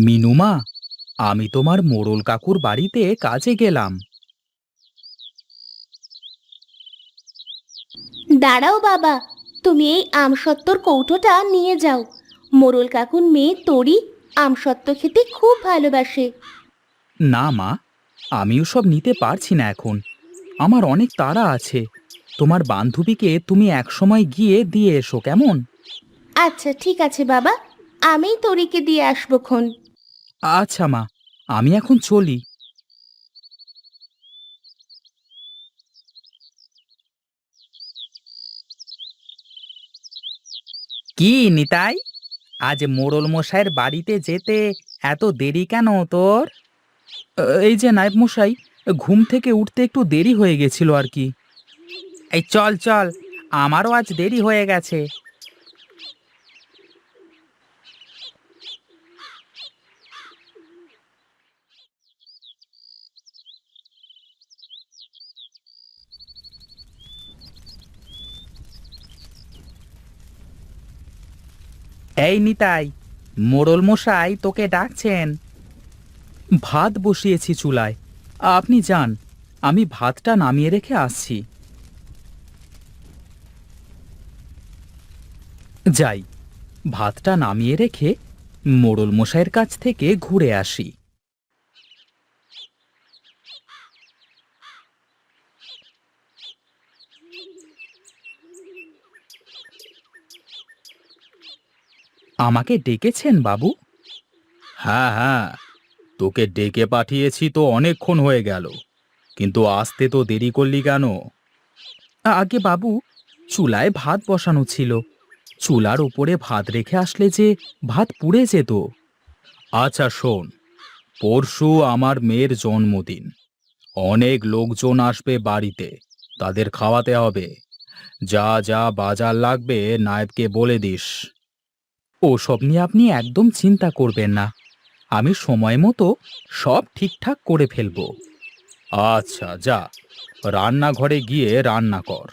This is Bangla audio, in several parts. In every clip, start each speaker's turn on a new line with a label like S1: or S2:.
S1: মিনুমা, আমি তোমার মোড়ল কাকুর বাড়িতে কাজে গেলাম।
S2: দাঁড়াও বাবা, তুমি এই আমসত্ত্বর কৌটোটা নিয়ে যাও। মোড়ল কাকুর মেয়ে তরি আমসত্ত্ব খেতে খুব ভালোবাসে।
S1: না মা, আমি ওসব নিতে পারছি না এখন। আমার অনেক তাড়া আছে। তোমার বান্ধবীকে তুমি একসময় গিয়ে দিয়ে এসো, কেমন?
S2: আচ্ছা ঠিক আছে বাবা, আমিই তরিকে দিয়ে আসবো খন।
S1: আচ্ছা মা, আমি এখন চলি। কি নিতাই, আজ মোড়ল মশাইয়ের বাড়িতে যেতে এত দেরি কেন তোর? এই যে নায়েব মশাই, ঘুম থেকে উঠতে একটু দেরি হয়ে গেছিল আর কি। এই চল চল, আমারও আজ দেরি হয়ে গেছে। এই নিতাই, মোড়ল মশাই তোকে ডাকছেন। ভাত বসিয়েছি চুলায়, আপনি যান, আমি ভাতটা নামিয়ে রেখে আসছি। যাই, ভাতটা নামিয়ে রেখে মোড়ল মশাইয়ের কাছ থেকে ঘুরে আসি। আমাকে ডেকেছেন বাবু? হ্যাঁ হ্যাঁ, তোকে ডেকে পাঠিয়েছি তো অনেকক্ষণ হয়ে গেল, কিন্তু আসতে তো দেরি করলি কেন? আগে বাবু, চুলায় ভাত বসানো ছিল। চুলার উপরে ভাত রেখে আসলে যে ভাত পুড়ে যেত। আচ্ছা শোন, পরশু আমার মেয়ের জন্মদিন। অনেক লোকজন আসবে বাড়িতে, তাদের খাওয়াতে হবে। যা যা বাজার লাগবে নায়েবকে বলে দিস। ওসব নিয়ে আপনি একদম চিন্তা করবেন না, আমি সময় মতো সব ঠিকঠাক করে ফেলবো। আচ্ছা যা, রান্নাঘরে গিয়ে রান্না কর।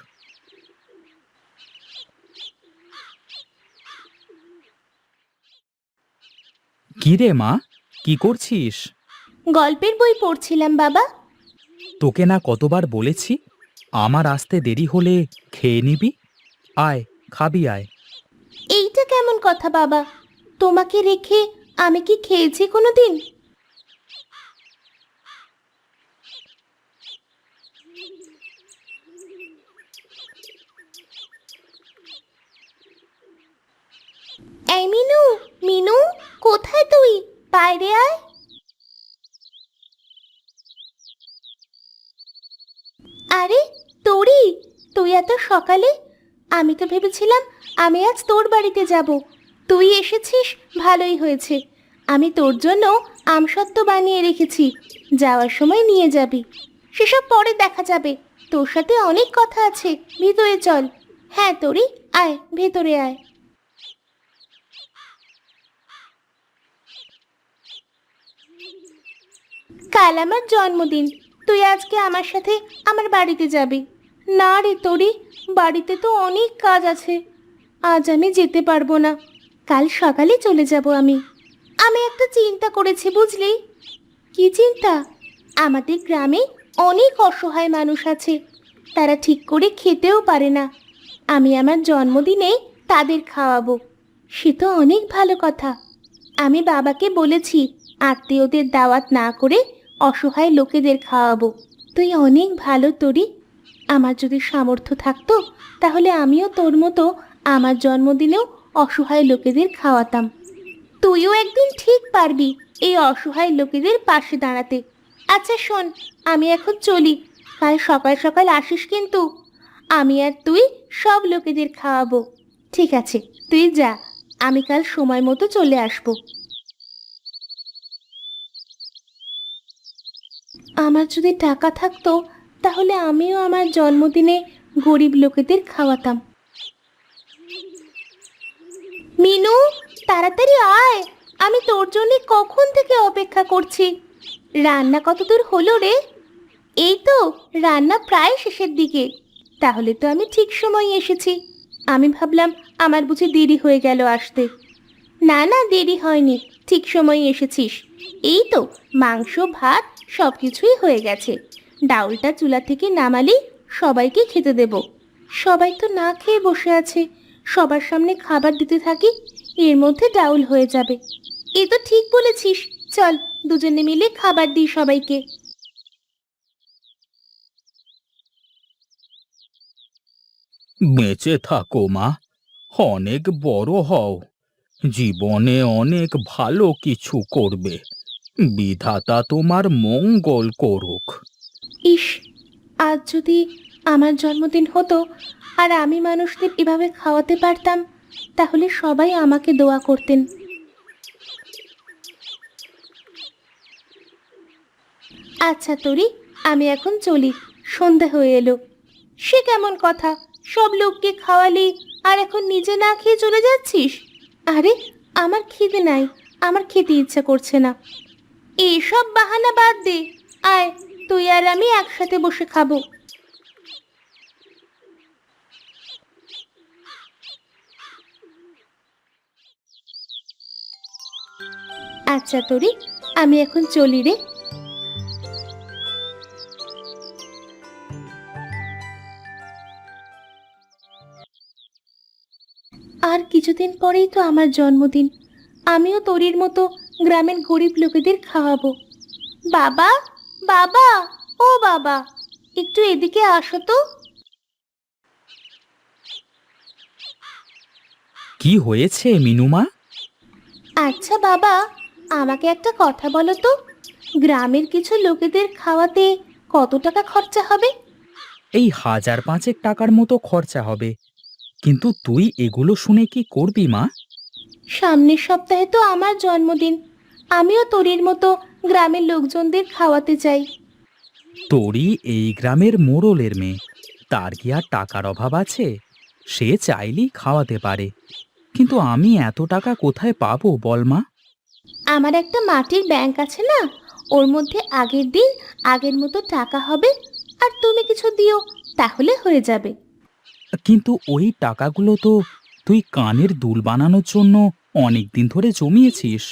S1: কি রে মা, কি করছিস?
S2: গল্পের বই পড়ছিলাম বাবা।
S1: তোকে না কতবার বলেছি, আমার আসতে দেরি হলে খেয়ে নিবি। আয়, খাবি আয়।
S2: এইটা কেমন কথা বাবা? তোমাকে রেখে আমি কি খেয়েছি কোনোদিন? এই মিনু, মিনু, কোথায় তুই? বাইরে আয়। আরে তরি, তুই এত সকালে? আমি তো ভেবেছিলাম আমি আজ তোর বাড়িতে যাব। তুই এসেছিস, ভালোই হয়েছে। আমি তোর জন্য আমসত্ত্ব বানিয়ে রেখেছি, যাওয়ার সময় নিয়ে যাবি। সেসব পরে দেখা যাবে, তোর সাথে অনেক কথা আছে। ভিতরে চল। হ্যাঁ তরি, আয় ভেতরে আয়। কাল আমার জন্মদিন, তুই আজকে আমার সাথে আমার বাড়িতে যাবি। না রে তরি, বাড়িতে তো অনেক কাজ আছে, আজ আমি যেতে পারবো না। কাল সকালে চলে যাব আমি। আমি একটা চিন্তা করেছি বুঝলি। কি চিন্তা? আমাদের গ্রামে অনেক অসহায় মানুষ আছে, তারা ঠিক করে খেতেও পারে না। আমি আমার জন্মদিনে তাদের খাওয়াবো। সে তো অনেক ভালো কথা। আমি বাবাকে বলেছি আত্মীয়দের দাওয়াত না করে অসহায় লোকেদের খাওয়াবো। তুই অনেক ভালো তরি। আমার যদি সামর্থ্য থাকতো তাহলে আমিও তোর মতো আমার জন্মদিনেও অসহায় লোকেদের খাওয়াতাম। তুইও একদিন ঠিক পারবি এই অসহায় লোকেদের পাশে দাঁড়াতে। আচ্ছা শোন, আমি এখন চলি। কাল সকাল সকাল আসিস কিন্তু। আমি আর তুই সব লোকেদের খাওয়াবো। ঠিক আছে, তুই যা, আমি কাল সময় মতো চলে আসবো। আমার যদি টাকা থাকতো তাহলে আমিও আমার জন্মদিনে গরিব লোকেদের খাওয়াতাম। মিনু, তাড়াতাড়ি আয়, আমি তোর জন্য কখন থেকে অপেক্ষা করছি। রান্না কতদূর হলো রে? এই তো, রান্না প্রায় শেষের দিকে। তাহলে তো আমি ঠিক সময় এসেছি। আমি ভাবলাম আমার বুঝি দেরি হয়ে গেল আসতে। না না, দেরি হয়নি, ঠিক সময়ে এসেছিস। এই তো মাংস ভাত সব কিছুই হয়ে গেছে। ডাউলটা চুলা থেকে নামালেই সবাইকে খেতে দেব। সবাই তো না খেয়ে বসে আছে, সবার সামনে খাবার দিতে থাকি, এর মধ্যে ডাউল হয়ে যাবে। এ তো ঠিক বলেছিস, চল দুজনে মিলে খাবার দিই সবাইকে।
S1: বেঁচে থাকো মা, অনেক বড় হও, জীবনে অনেক ভালো কিছু করবে। বিধাতা তোমার মঙ্গল করুক।
S2: ইস, আজ যদি আমার জন্মদিন হতো আর আমি মানুষদের এভাবে খাওয়াতে পারতাম, তাহলে সবাই আমাকে দোয়া করতেন। আচ্ছা তোরি, আমি এখন চলি, সন্ধে হয়ে এলো। সে কেমন কথা, সব লোককে খাওয়ালি আর এখন নিজে না খেয়ে চলে যাচ্ছিস? আরে, আমার খিদে নাই, আমার খেতে ইচ্ছা করছে না। এইসব বাহানা বাদ দে, আয়, তুই আর আমি একসাথে বসে খাবো। আচ্ছা তোরি, আমি এখন চলি রে। আর কিছুদিন পরেই তো আমার জন্মদিন, আমিও তোরির মতো গ্রামের গরিব লোকেদের খাওয়াবো। বাবা, বাবা, ও বাবা, একটু এদিকে আসো তো।
S1: কি হয়েছে মিনুমা?
S2: আচ্ছা বাবা, আমাকে একটা কথা বলো তো, গ্রামের কিছু লোকেদের খাওয়াতে কত টাকা খরচা হবে?
S1: এই 1,000-5,000 টাকার মতো খরচা হবে, কিন্তু তুই এগুলো শুনে কি করবি মা?
S2: সামনের সপ্তাহে তো আমার জন্মদিন, আমিও তোরির মতো গ্রামের লোকজনদের খাওয়াতে চাই।
S1: তোরই এই গ্রামের মোড়লের মেয়ে, তার কি আর টাকার অভাব আছে? সে চাইলেই খাওয়াতে পারে, কিন্তু আমি এত টাকা কোথায় পাবো বল মা?
S2: আমার একটা মাটির ব্যাংক আছে না, ওর মধ্যে আগের দিন আগের মতো টাকা হবে, আর তুমি কিছু দিও, তাহলে হয়ে যাবে।
S1: কিন্তু ওই টাকাগুলো তো তুই কানের দুল বানানোর জন্য অনেক দিন ধরে জমিয়েছিস।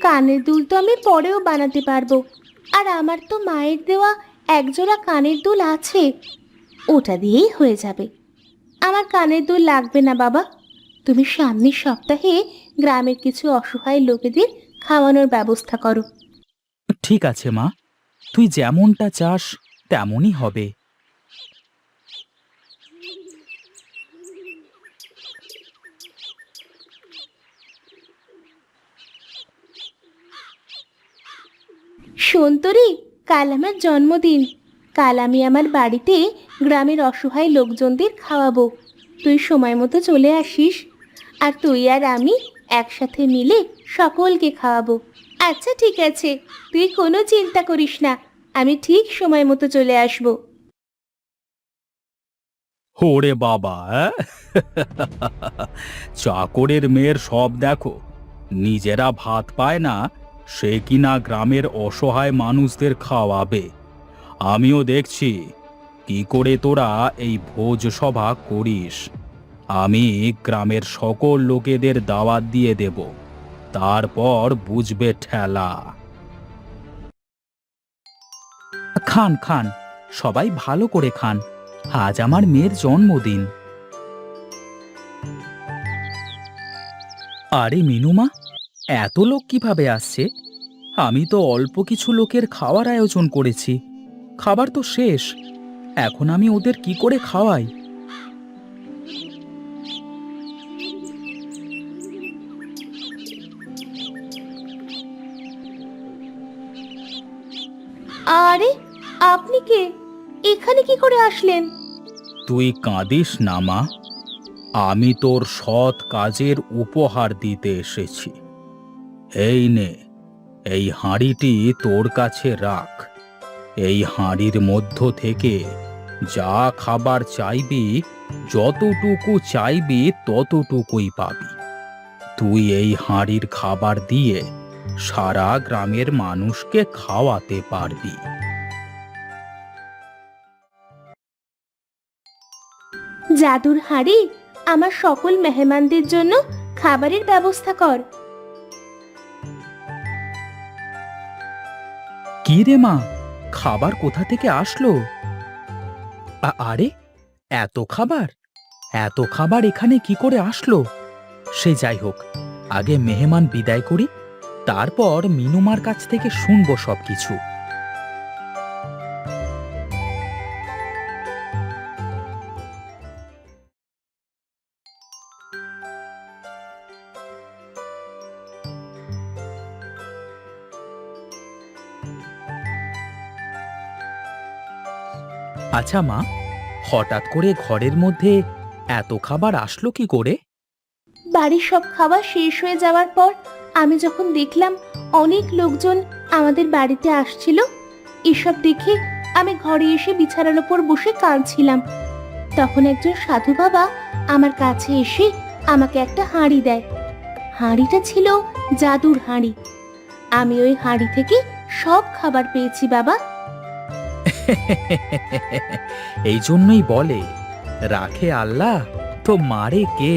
S2: কানের দুল তো আমি পরেও বানাতে পারবো, আর আমার তো মায়ের দেওয়া একজোড়া কানের দুল আছে, ওটা দিয়েই হয়ে যাবে। আমার কানের দুল লাগবে না বাবা, তুমি সামনের সপ্তাহে গ্রামের কিছু অসহায় লোকেদের খাওয়ানোর ব্যবস্থা করো।
S1: ঠিক আছে মা, তুই যেমনটা চাস তেমনই হবে।
S2: শোন তোরি, কাল আমার জন্মদিন, কাল আমি আমার বাড়িতে গ্রামের অসহায় লোকজনদের খাওয়াবো। তুই সময় মতো চলে আসিস, আর তুই আর আমি একসাথে মিলে সকলকে খাওয়াবো। আচ্ছা ঠিক আছে, তুই কোনো চিন্তা করিস না, আমি ঠিক সময় মতো চলে আসবো।
S1: ওরে বাবা, অ্যাঁ? চাকরের মেয়ের সব দেখো, নিজেরা ভাত পায় না, সে কিনা গ্রামের অসহায় মানুষদের খাওয়াবে। আমিও দেখছি কি করে তোরা এই ভোজ সভা করিস। আমি গ্রামের সকল লোকেদের দাওয়াত দিয়ে দেব, তারপর বুঝবে ঠেলা। খান খান, সবাই ভালো করে খান, আজ আমার মেয়ের জন্মদিন। আরে মিনুমা, এত লোক কিভাবে আসছে? আমি তো অল্প কিছু লোকের খাওয়ার আয়োজন করেছি, খাবার তো শেষ, এখন আমি ওদের কি করে খাওয়াই?
S2: আরে, আপনি কে? এখানে কি করে আসলেন?
S1: তুই কাঁদিস না মা, আমি তোর সৎ কাজের উপহার দিতে এসেছি। এই নে, এই হাঁড়িটি তোর কাছে রাখ। এই হাঁড়ির মধ্য থেকে যা খাবার চাইবি, যতটুকু চাইবি ততটুকুই পাবি। তুই এই হাঁড়ির খাবার দিয়ে সারা গ্রামের মানুষকে খাওয়াতে পারবি।
S2: জাদুর হাঁড়ি, আমার সকল মেহমানদের জন্য খাবারের ব্যবস্থা কর।
S1: কি রে মা, খাবার কোথা থেকে আসলো? আরে, এত খাবার এত খাবার এখানে কি করে আসলো? সে যাই হোক, আগে মেহমান বিদায় করি, তারপর মিনুমার কাছ থেকে শুনবো সবকিছু। আচ্ছা মা, হঠাৎ করে ঘরের মধ্যে এত খাবার আসলো কি করে?
S2: বাড়ির সব খাবার শেষ হয়ে যাওয়ার পর আমি যখন দেখলাম অনেক লোকজন আমাদের বাড়িতে আসছিল, এসব দেখে আমি ঘরে এসে বিছানার ওপর বসে কাঁদছিলাম। তখন একজন সাধু বাবা আমার কাছে এসে আমাকে একটা হাঁড়ি দেয়। হাঁড়িটা ছিল জাদুর হাঁড়ি। আমি ওই হাঁড়ি থেকে সব খাবার পেয়েছি বাবা।
S1: এই জন্যই বলে, রাখে আল্লাহ তো মারে কে।